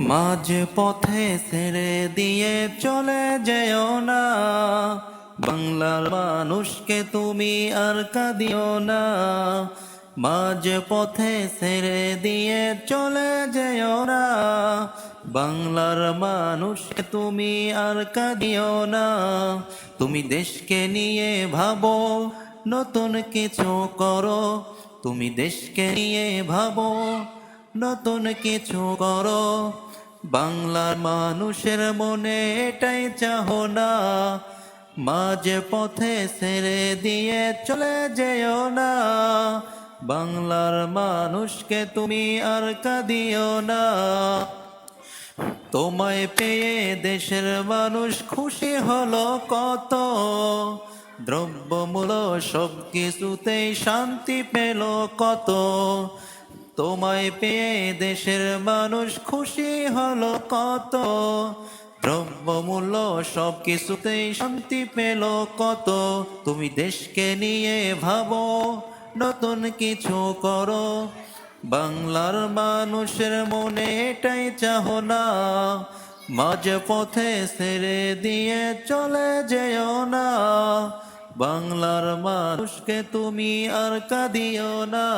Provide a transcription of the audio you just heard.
মাঝ পথে ছেড়ে দিয়ে চলে যেও না, বাংলার মানুষকে তুমি আর কাঁদিও না। মাঝ পথে ছেড়ে দিয়ে চলে যেও না, বাংলার মানুষকে তুমি আর কাঁদিও না। তুমি দেশকে নিয়ে ভাবো, নতুন কিছু করো। তুমি দেশকে নিয়ে ভাবো, নতুন কিছু করো। বাংলার মানুষের মনে এটাই চাহনা, মাঝ পথে ছেড়ে দিয়ে চলে যেও না। বাংলার মানুষকে তুমি আর কাঁদিও না। তোমায় পেয়ে দেশের মানুষ খুশি হলো কত, দ্রব্যমূল্য সব কিছুতেই শান্তি পেল কত। তোমায় পেয়ে দেশের মানুষ খুশি হলো কত, দ্রব্যমূল্য সব কিছুতেই শান্তি পেল কত। তুমি দেশকে নিয়ে ভাবো, নতুন কিছু করো। বাংলার মানুষের মনে এটাই চাহনা, মাঝ পথে ছেড়ে দিয়ে চলে যেও না। বাংলার মানুষকে তুমি আর কাঁদিও না।